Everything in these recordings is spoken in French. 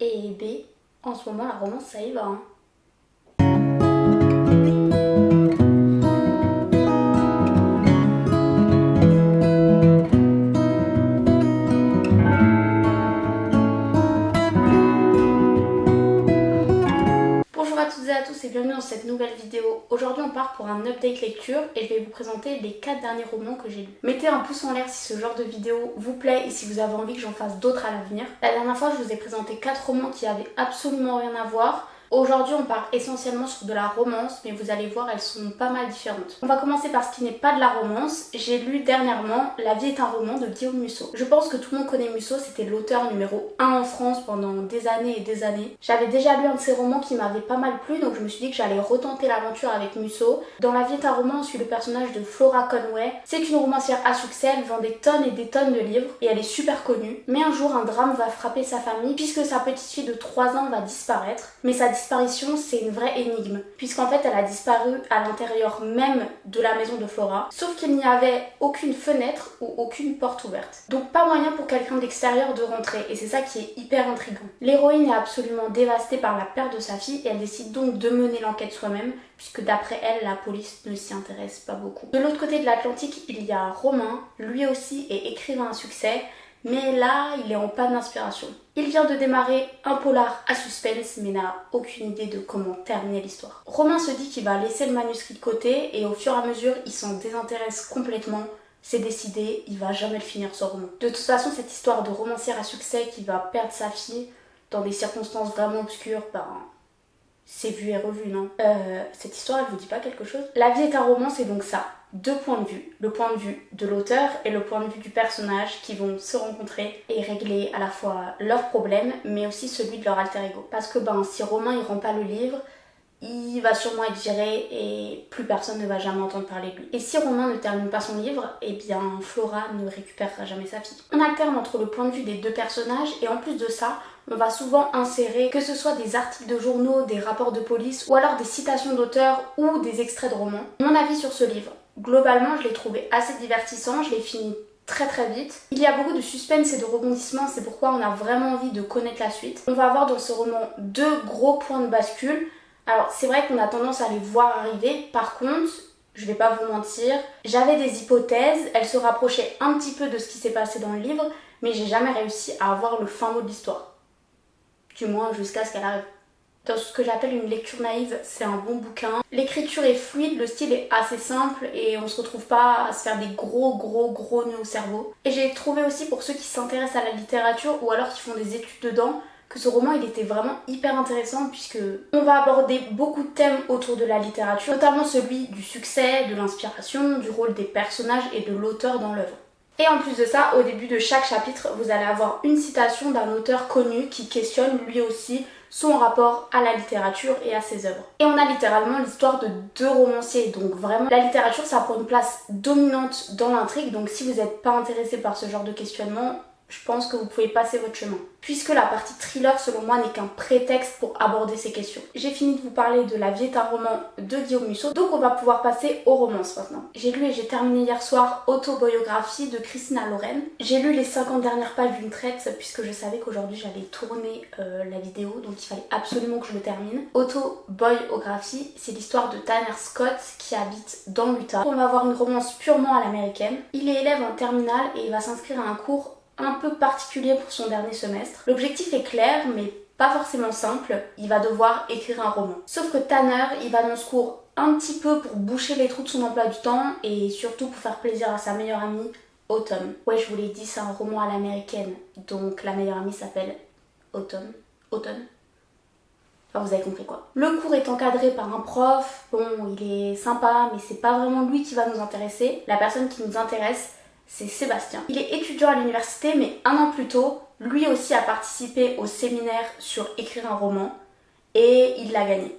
Et B, en ce moment la romance ça y va hein. Bonjour à toutes et à tous et bienvenue dans cette nouvelle vidéo. Aujourd'hui on part pour un update lecture et je vais vous présenter les 4 derniers romans que j'ai lus. Mettez un pouce en l'air si ce genre de vidéo vous plaît et si vous avez envie que j'en fasse d'autres à l'avenir. La dernière fois je vous ai présenté 4 romans qui avaient absolument rien à voir. Aujourd'hui on part essentiellement sur de la romance, mais vous allez voir elles sont pas mal différentes. On va commencer par ce qui n'est pas de la romance. J'ai lu dernièrement La vie est un roman de Guillaume Musso. Je pense que tout le monde connaît Musso, c'était l'auteur numéro 1 en France pendant des années et des années. J'avais déjà lu un de ses romans qui m'avait pas mal plu, donc je me suis dit que j'allais retenter l'aventure avec Musso. Dans La vie est un roman, on suit le personnage de Flora Conway. C'est une romancière à succès, elle vend des tonnes et des tonnes de livres et elle est super connue. Mais un jour un drame va frapper sa famille puisque sa petite fille de 3 ans va disparaître. Mais sa disparition, c'est une vraie énigme, puisqu'en fait elle a disparu à l'intérieur même de la maison de Flora, sauf qu'il n'y avait aucune fenêtre ou aucune porte ouverte. Donc pas moyen pour quelqu'un d'extérieur de rentrer, et c'est ça qui est hyper intriguant. L'héroïne est absolument dévastée par la perte de sa fille, et elle décide donc de mener l'enquête soi-même, puisque d'après elle, la police ne s'y intéresse pas beaucoup. De l'autre côté de l'Atlantique, il y a Romain, lui aussi est écrivain à succès, mais là, il est en panne d'inspiration. Il vient de démarrer un polar à suspense, mais n'a aucune idée de comment terminer l'histoire. Romain se dit qu'il va laisser le manuscrit de côté, et au fur et à mesure, il s'en désintéresse complètement. C'est décidé, il va jamais le finir ce roman. De toute façon, cette histoire de romancière à succès qui va perdre sa fille dans des circonstances vraiment obscures, c'est vu et revu, non? Cette histoire, elle vous dit pas quelque chose? La vie est un roman, c'est donc ça. 2 points de vue. Le point de vue de l'auteur et le point de vue du personnage qui vont se rencontrer et régler à la fois leurs problèmes, mais aussi celui de leur alter ego. Parce que si Romain il rend pas le livre, il va sûrement être viré et plus personne ne va jamais entendre parler de lui. Et si Romain ne termine pas son livre, eh bien Flora ne récupérera jamais sa fille. On alterne entre le point de vue des 2 personnages et en plus de ça, on va souvent insérer que ce soit des articles de journaux, des rapports de police ou alors des citations d'auteurs ou des extraits de romans. Mon avis sur ce livre. Globalement, je l'ai trouvé assez divertissant, je l'ai fini très vite. Il y a beaucoup de suspense et de rebondissements, c'est pourquoi on a vraiment envie de connaître la suite. On va avoir dans ce roman 2 gros points de bascule. Alors c'est vrai qu'on a tendance à les voir arriver, par contre, je vais pas vous mentir, j'avais des hypothèses, elles se rapprochaient un petit peu de ce qui s'est passé dans le livre, mais j'ai jamais réussi à avoir le fin mot de l'histoire. Du moins jusqu'à ce qu'elle arrive. Dans ce que j'appelle une lecture naïve, c'est un bon bouquin. L'écriture est fluide, le style est assez simple et on se retrouve pas à se faire des gros nœuds au cerveau. Et j'ai trouvé aussi pour ceux qui s'intéressent à la littérature ou alors qui font des études dedans, que ce roman il était vraiment hyper intéressant puisque on va aborder beaucoup de thèmes autour de la littérature, notamment celui du succès, de l'inspiration, du rôle des personnages et de l'auteur dans l'œuvre. Et en plus de ça, au début de chaque chapitre, vous allez avoir une citation d'un auteur connu qui questionne lui aussi son rapport à la littérature et à ses œuvres. Et on a littéralement l'histoire de 2 romanciers, donc vraiment la littérature ça prend une place dominante dans l'intrigue, donc si vous n'êtes pas intéressé par ce genre de questionnement, je pense que vous pouvez passer votre chemin. Puisque la partie thriller, selon moi, n'est qu'un prétexte pour aborder ces questions. J'ai fini de vous parler de La vie est un roman de Guillaume Musso, donc on va pouvoir passer aux romances maintenant. J'ai lu et j'ai terminé hier soir Autobiographie de Christina Loren. J'ai lu les 50 dernières pages d'une traite, puisque je savais qu'aujourd'hui j'allais tourner la vidéo, donc il fallait absolument que je le termine. Autobiographie, c'est l'histoire de Tanner Scott qui habite dans l'Utah. On va avoir une romance purement à l'américaine. Il est élève en terminale et il va s'inscrire à un cours un peu particulier pour son dernier semestre. L'objectif est clair, mais pas forcément simple, il va devoir écrire un roman. Sauf que Tanner, il va dans ce cours un petit peu pour boucher les trous de son emploi du temps et surtout pour faire plaisir à sa meilleure amie, Autumn. Ouais, je vous l'ai dit, c'est un roman à l'américaine, donc la meilleure amie s'appelle Autumn. Autumn. Enfin, vous avez compris quoi. Le cours est encadré par un prof, bon, il est sympa, mais c'est pas vraiment lui qui va nous intéresser. La personne qui nous intéresse, c'est Sébastien. Il est étudiant à l'université, mais 1 an plus tôt, lui aussi a participé au séminaire sur écrire un roman et il l'a gagné.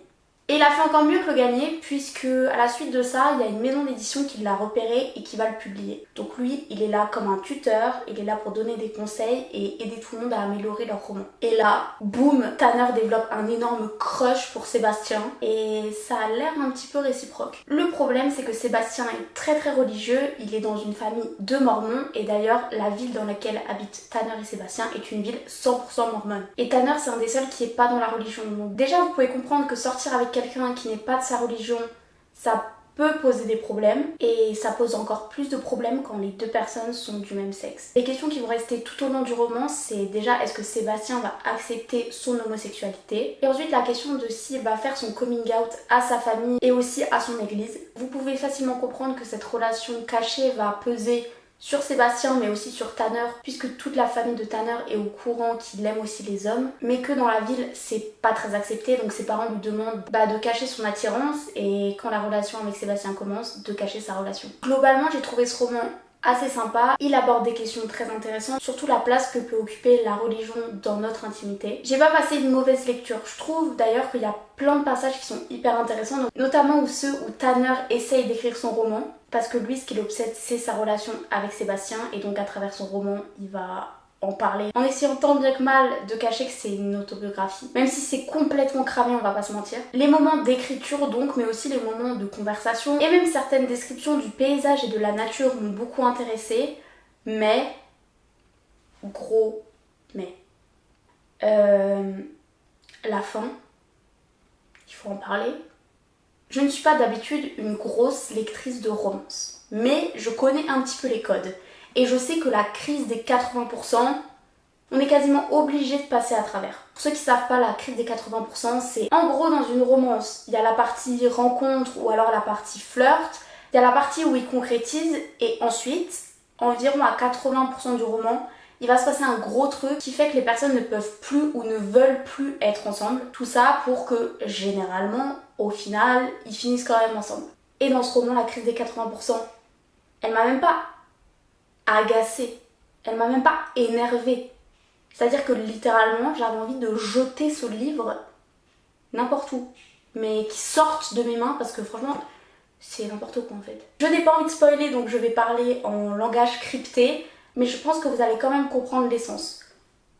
Et il a fait encore mieux que le gagner puisque à la suite de ça, il y a une maison d'édition qui l'a repéré et qui va le publier. Donc lui, il est là comme un tuteur, il est là pour donner des conseils et aider tout le monde à améliorer leur roman. Et là, boum, Tanner développe un énorme crush pour Sébastien et ça a l'air un petit peu réciproque. Le problème, c'est que Sébastien est très très religieux, il est dans une famille de mormons et d'ailleurs la ville dans laquelle habitent Tanner et Sébastien est une ville 100% mormone. Et Tanner, c'est un des seuls qui est pas dans la religion. Donc déjà, vous pouvez comprendre que sortir avec quelqu'un qui n'est pas de sa religion, ça peut poser des problèmes et ça pose encore plus de problèmes quand les deux personnes sont du même sexe. Les questions qui vont rester tout au long du roman, c'est déjà est-ce que Sébastien va accepter son homosexualité et ensuite la question de s'il va faire son coming out à sa famille et aussi à son église. Vous pouvez facilement comprendre que cette relation cachée va peser sur Sébastien mais aussi sur Tanner puisque toute la famille de Tanner est au courant qu'il aime aussi les hommes mais que dans la ville c'est pas très accepté donc ses parents lui demandent de cacher son attirance et quand la relation avec Sébastien commence de cacher sa relation. Globalement j'ai trouvé ce roman assez sympa, il aborde des questions très intéressantes, surtout la place que peut occuper la religion dans notre intimité. J'ai pas passé une mauvaise lecture, je trouve d'ailleurs qu'il y a plein de passages qui sont hyper intéressants, notamment ceux où Tanner essaye d'écrire son roman, parce que lui ce qui l'obsède c'est sa relation avec Sébastien et donc à travers son roman il va en parler en essayant tant bien que mal de cacher que c'est une autobiographie, même si c'est complètement cramé, on va pas se mentir. Les moments d'écriture donc, mais aussi les moments de conversation et même certaines descriptions du paysage et de la nature m'ont beaucoup intéressée, mais gros mais la fin, il faut en parler. Je ne suis pas d'habitude une grosse lectrice de romance, mais je connais un petit peu les codes. Et je sais que la crise des 80%, on est quasiment obligé de passer à travers. Pour ceux qui ne savent pas, la crise des 80%, c'est en gros dans une romance, il y a la partie rencontre ou alors la partie flirt, il y a la partie où il concrétise et ensuite, environ à 80% du roman, il va se passer un gros truc qui fait que les personnes ne peuvent plus ou ne veulent plus être ensemble. Tout ça pour que, généralement, au final, ils finissent quand même ensemble. Et dans ce roman, la crise des 80%, elle m'a même pas agacée, elle m'a même pas énervée. C'est-à-dire que littéralement, j'avais envie de jeter ce livre n'importe où. Mais qui sorte de mes mains parce que franchement, c'est n'importe quoi en fait. Je n'ai pas envie de spoiler donc je vais parler en langage crypté, mais je pense que vous allez quand même comprendre l'essence.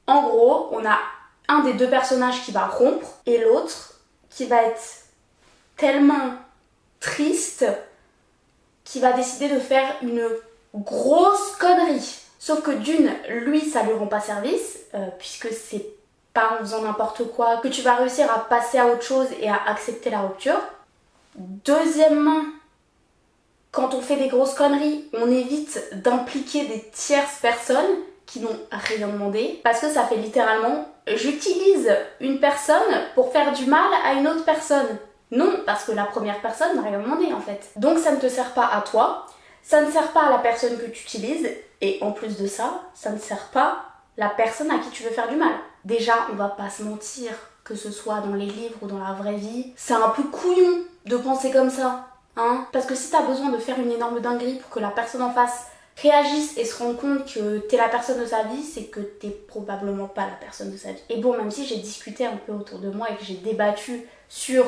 En gros, on a un des deux personnages qui va rompre et l'autre qui va être tellement triste qu'il va décider de faire une grosse connerie. Sauf que d'une, lui, ça lui rend pas service, puisque c'est pas en faisant n'importe quoi que tu vas réussir à passer à autre chose et à accepter la rupture. Deuxièmement, quand on fait des grosses conneries, on évite d'impliquer des tierces personnes qui n'ont rien demandé, parce que ça fait littéralement j'utilise une personne pour faire du mal à une autre personne. Non, parce que la première personne n'a rien demandé en fait. Donc ça ne te sert pas à toi, ça ne sert pas à la personne que tu utilises, et en plus de ça, ça ne sert pas la personne à qui tu veux faire du mal. Déjà, on va pas se mentir, que ce soit dans les livres ou dans la vraie vie, c'est un peu couillon de penser comme ça. Hein, parce que si t'as besoin de faire une énorme dinguerie pour que la personne en face réagisse et se rende compte que t'es la personne de sa vie, c'est que t'es probablement pas la personne de sa vie. Et bon, même si j'ai discuté un peu autour de moi et que j'ai débattu sur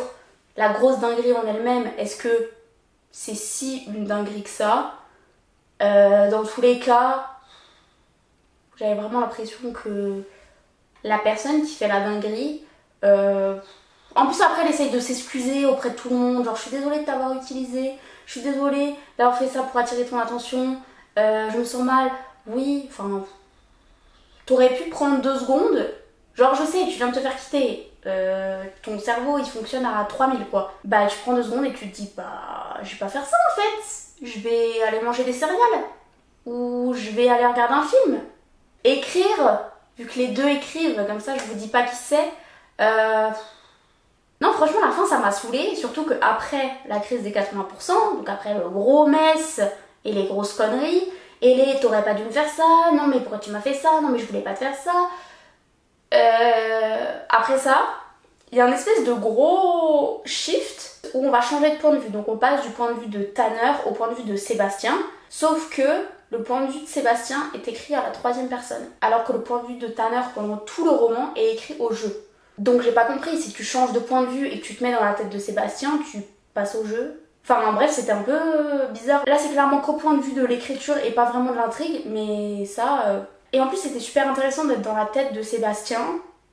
la grosse dinguerie en elle-même, est-ce que c'est si une dinguerie que ça, dans tous les cas, j'avais vraiment l'impression que la personne qui fait la dinguerie, en plus après elle essaye de s'excuser auprès de tout le monde, genre je suis désolée de t'avoir utilisé, je suis désolée d'avoir fait ça pour attirer ton attention, je me sens mal, oui, enfin, t'aurais pu prendre 2 secondes, genre je sais, tu viens de te faire quitter, ton cerveau il fonctionne à 3000 quoi, bah tu prends 2 secondes et tu te dis bah je vais pas faire ça en fait, je vais aller manger des céréales, ou je vais aller regarder un film, écrire, vu que les deux écrivent, comme ça je vous dis pas qui c'est, non, franchement, la fin, ça m'a saoulée. Surtout qu'après la crise des 80%, donc après le gros mess et les grosses conneries, et les t'aurais pas dû me faire ça, non, mais pourquoi tu m'as fait ça, non, mais je voulais pas te faire ça. Après ça, il y a une espèce de gros shift où on va changer de point de vue. Donc on passe du point de vue de Tanner au point de vue de Sébastien. Sauf que le point de vue de Sébastien est écrit à la 3e personne. Alors que le point de vue de Tanner pendant tout le roman est écrit au jeu. Donc j'ai pas compris, si tu changes de point de vue et que tu te mets dans la tête de Sébastien, tu passes au jeu. Enfin bref, c'était un peu bizarre. Là c'est clairement qu'au point de vue de l'écriture et pas vraiment de l'intrigue, mais ça... Et en plus c'était super intéressant d'être dans la tête de Sébastien,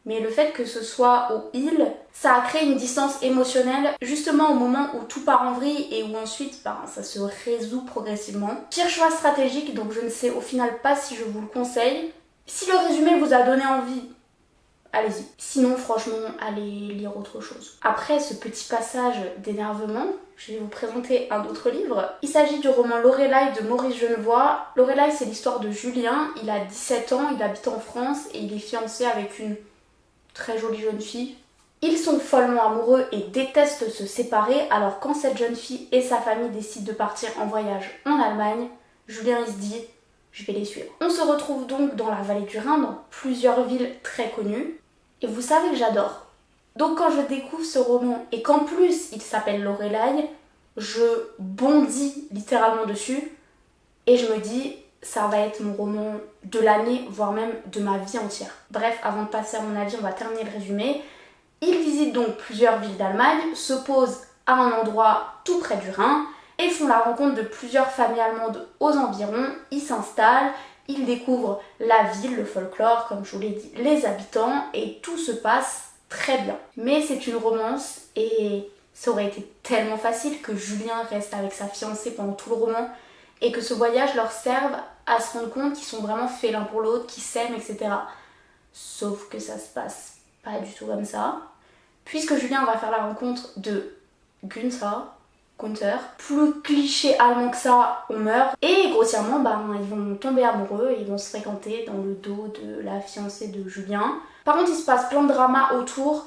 mais le fait que ce soit au il, ça a créé une distance émotionnelle justement au moment où tout part en vrille et où ensuite ça se résout progressivement. Pire choix stratégique, donc je ne sais au final pas si je vous le conseille. Si le résumé vous a donné envie, allez-y. Sinon, franchement, allez lire autre chose. Après ce petit passage d'énervement, je vais vous présenter un autre livre. Il s'agit du roman Lorelai de Maurice Genevoix. Lorelai, c'est l'histoire de Julien. Il a 17 ans, il habite en France et il est fiancé avec une très jolie jeune fille. Ils sont follement amoureux et détestent se séparer, alors quand cette jeune fille et sa famille décident de partir en voyage en Allemagne, Julien il se dit « je vais les suivre ». On se retrouve donc dans la vallée du Rhin, dans plusieurs villes très connues. Et vous savez que j'adore. Donc quand je découvre ce roman et qu'en plus il s'appelle Lorelai, je bondis littéralement dessus et je me dis ça va être mon roman de l'année, voire même de ma vie entière. Bref, avant de passer à mon avis, on va terminer le résumé. Il visite donc plusieurs villes d'Allemagne, se pose à un endroit tout près du Rhin et font la rencontre de plusieurs familles allemandes aux environs. Ils s'installent, ils découvrent la ville, le folklore, comme je vous l'ai dit, les habitants et tout se passe très bien. Mais c'est une romance et ça aurait été tellement facile que Julien reste avec sa fiancée pendant tout le roman et que ce voyage leur serve à se rendre compte qu'ils sont vraiment faits l'un pour l'autre, qu'ils s'aiment, etc. Sauf que ça se passe pas du tout comme ça. Puisque Julien va faire la rencontre de Gunther, plus cliché allemand que ça, on meurt. Et grossièrement, ils vont tomber amoureux et ils vont se fréquenter dans le dos de la fiancée de Julien. Par contre, il se passe plein de dramas autour,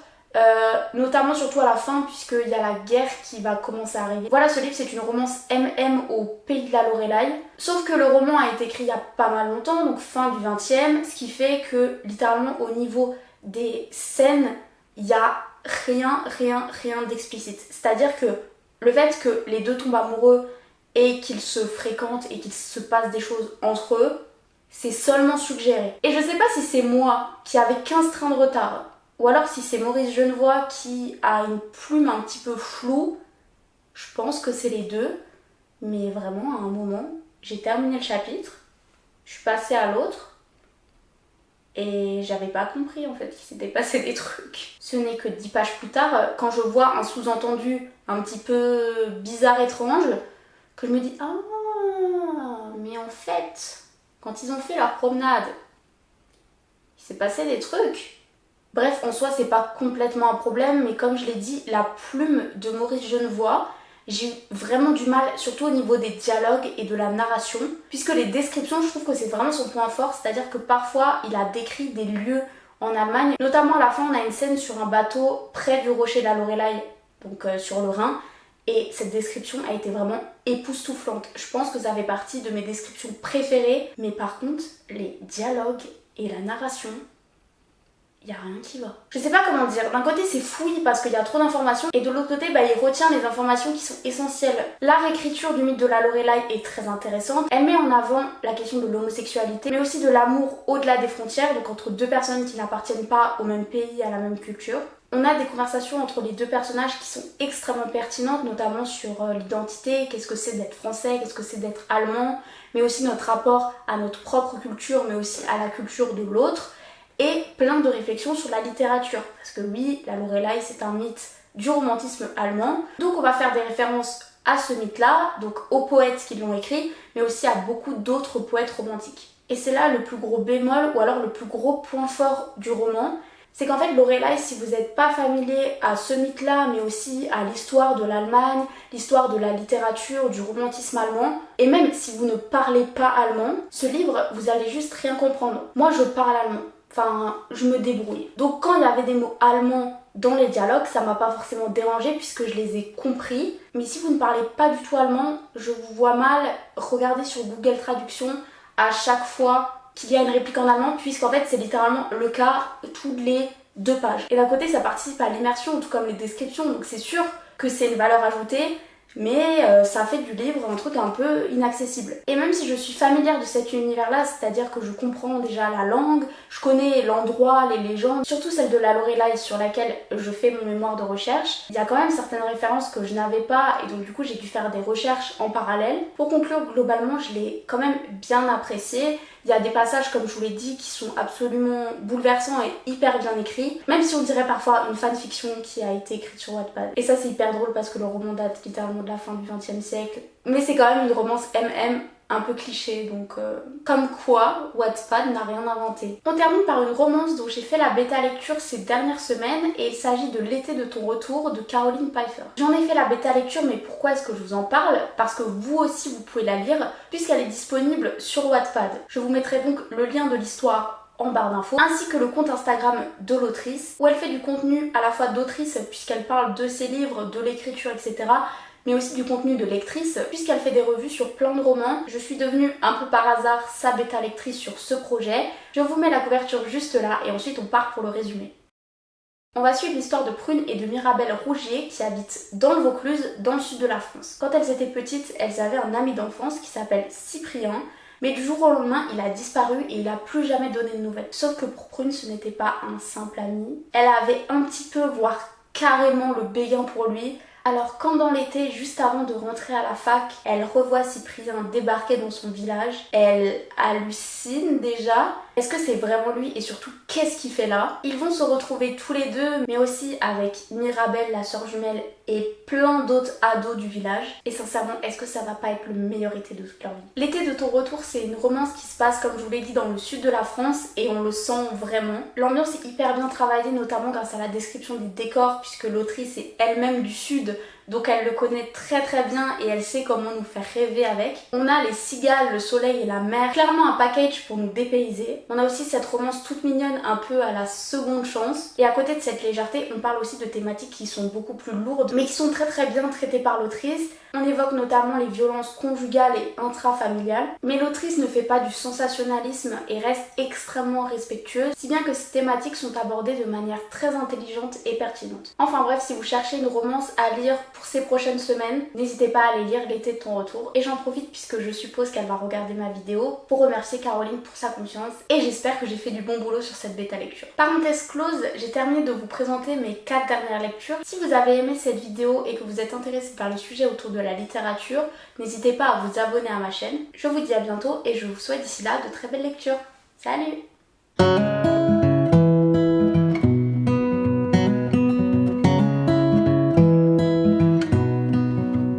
notamment surtout à la fin, puisqu'il y a la guerre qui va commencer à arriver. Voilà, ce livre, c'est une romance MM au pays de la Lorelai. Sauf que le roman a été écrit il y a pas mal longtemps, donc fin du 20e, ce qui fait que, littéralement, au niveau des scènes, il y a rien d'explicite. C'est-à-dire que le fait que les deux tombent amoureux et qu'ils se fréquentent et qu'il se passe des choses entre eux, c'est seulement suggéré. Et je sais pas si c'est moi qui avais 15 trains de retard, ou alors si c'est Maurice Genevoix qui a une plume un petit peu floue. Je pense que c'est les deux, mais vraiment à un moment, j'ai terminé le chapitre, je suis passée à l'autre, et j'avais pas compris en fait qu'il s'était passé des trucs. Ce n'est que 10 pages plus tard, quand je vois un sous-entendu un petit peu bizarre, étrange, que je me dis « Ah, mais en fait, quand ils ont fait leur promenade, il s'est passé des trucs ». Bref, en soi, c'est pas complètement un problème, mais comme je l'ai dit, la plume de Maurice Genevoix, j'ai eu vraiment du mal, surtout au niveau des dialogues et de la narration, puisque les descriptions, je trouve que c'est vraiment son point fort, c'est-à-dire que parfois, il a décrit des lieux en Allemagne. Notamment à la fin, on a une scène sur un bateau près du rocher de la Lorelai, donc sur le Rhin, et cette description a été vraiment époustouflante. Je pense que ça fait partie de mes descriptions préférées, mais par contre, les dialogues et la narration, il n'y a rien qui va. Je sais pas comment dire, d'un côté c'est fouillis parce qu'il y a trop d'informations et de l'autre côté il retient les informations qui sont essentielles. La réécriture du mythe de la Lorelai est très intéressante. Elle met en avant la question de l'homosexualité mais aussi de l'amour au-delà des frontières, donc entre deux personnes qui n'appartiennent pas au même pays, à la même culture. On a des conversations entre les deux personnages qui sont extrêmement pertinentes, notamment sur l'identité, qu'est-ce que c'est d'être français, qu'est-ce que c'est d'être allemand, mais aussi notre rapport à notre propre culture mais aussi à la culture de l'autre. Et plein de réflexions sur la littérature. Parce que oui, la Lorelai, c'est un mythe du romantisme allemand. Donc on va faire des références à ce mythe-là, donc aux poètes qui l'ont écrit, mais aussi à beaucoup d'autres poètes romantiques. Et c'est là le plus gros bémol, ou alors le plus gros point fort du roman, c'est qu'en fait Lorelai, si vous n'êtes pas familier à ce mythe-là, mais aussi à l'histoire de l'Allemagne, l'histoire de la littérature, du romantisme allemand, et même si vous ne parlez pas allemand, ce livre, vous allez juste rien comprendre. Moi, je parle allemand. Enfin, je me débrouille. Donc quand il y avait des mots allemands dans les dialogues, ça m'a pas forcément dérangé puisque je les ai compris. Mais si vous ne parlez pas du tout allemand, je vous vois mal regarder sur Google Traduction à chaque fois qu'il y a une réplique en allemand, puisqu'en fait c'est littéralement le cas toutes les 2 pages. Et d'un côté ça participe à l'immersion, tout comme les descriptions, donc c'est sûr que c'est une valeur ajoutée. mais ça fait du livre un truc un peu inaccessible. Et même si je suis familière de cet univers-là, c'est-à-dire que je comprends déjà la langue, je connais l'endroit, les légendes, surtout celle de la Lorelai sur laquelle je fais mon mémoire de recherche, il y a quand même certaines références que je n'avais pas et donc du coup j'ai dû faire des recherches en parallèle. Pour conclure, globalement je l'ai quand même bien apprécié. Il y a des passages, comme je vous l'ai dit, qui sont absolument bouleversants et hyper bien écrits, même si on dirait parfois une fanfiction qui a été écrite sur Wattpad. Et ça c'est hyper drôle parce que le roman date littéralement de la fin du XXe siècle, mais c'est quand même une romance MM un peu cliché, donc comme quoi Wattpad n'a rien inventé. On termine par une romance dont j'ai fait la bêta lecture ces dernières semaines et il s'agit de L'été de ton retour de Caroline Pfeiffer. J'en ai fait la bêta lecture, mais pourquoi est-ce que je vous en parle? Parce que vous aussi vous pouvez la lire puisqu'elle est disponible sur Wattpad. Je vous mettrai donc le lien de l'histoire en barre d'infos, ainsi que le compte Instagram de l'autrice où elle fait du contenu à la fois d'autrice puisqu'elle parle de ses livres, de l'écriture, etc., mais aussi du contenu de lectrice, puisqu'elle fait des revues sur plein de romans. Je suis devenue un peu par hasard sa bêta lectrice sur ce projet. Je vous mets la couverture juste là et ensuite on part pour le résumé. On va suivre l'histoire de Prune et de Mirabelle Rougier qui habitent dans le Vaucluse, dans le sud de la France. Quand elles étaient petites, elles avaient un ami d'enfance qui s'appelle Cyprien, mais du jour au lendemain, il a disparu et il a plus jamais donné de nouvelles. Sauf que pour Prune, ce n'était pas un simple ami. Elle avait un petit peu, voire carrément le béguin pour lui. Alors quand dans l'été, juste avant de rentrer à la fac, elle revoit Cyprien débarquer dans son village, elle hallucine déjà. Est-ce que c'est vraiment lui et surtout qu'est-ce qu'il fait là? Ils vont se retrouver tous les deux, mais aussi avec Mirabelle, la sœur jumelle, et plein d'autres ados du village. Et sincèrement, est-ce que ça va pas être le meilleur été de toute leur vie? L'été de ton retour, c'est une romance qui se passe, comme je vous l'ai dit, dans le sud de la France et on le sent vraiment. L'ambiance est hyper bien travaillée, notamment grâce à la description des décors, puisque l'autrice est elle-même du sud, donc elle le connaît très très bien et elle sait comment nous faire rêver avec. On a les cigales, le soleil et la mer, clairement un package pour nous dépayser. On a aussi cette romance toute mignonne un peu à la seconde chance. Et à côté de cette légèreté, on parle aussi de thématiques qui sont beaucoup plus lourdes mais qui sont très très bien traitées par l'autrice. On évoque notamment les violences conjugales et intrafamiliales, mais l'autrice ne fait pas du sensationnalisme et reste extrêmement respectueuse, si bien que ces thématiques sont abordées de manière très intelligente et pertinente. Enfin bref, si vous cherchez une romance à lire pour ces prochaines semaines, n'hésitez pas à aller lire L'été de ton retour. Et j'en profite puisque je suppose qu'elle va regarder ma vidéo pour remercier Caroline pour sa confiance et j'espère que j'ai fait du bon boulot sur cette bêta lecture. Parenthèse close, j'ai terminé de vous présenter mes 4 dernières lectures. Si vous avez aimé cette vidéo et que vous êtes intéressé par le sujet autour de la littérature, n'hésitez pas à vous abonner à ma chaîne. Je vous dis à bientôt et je vous souhaite d'ici là de très belles lectures. Salut!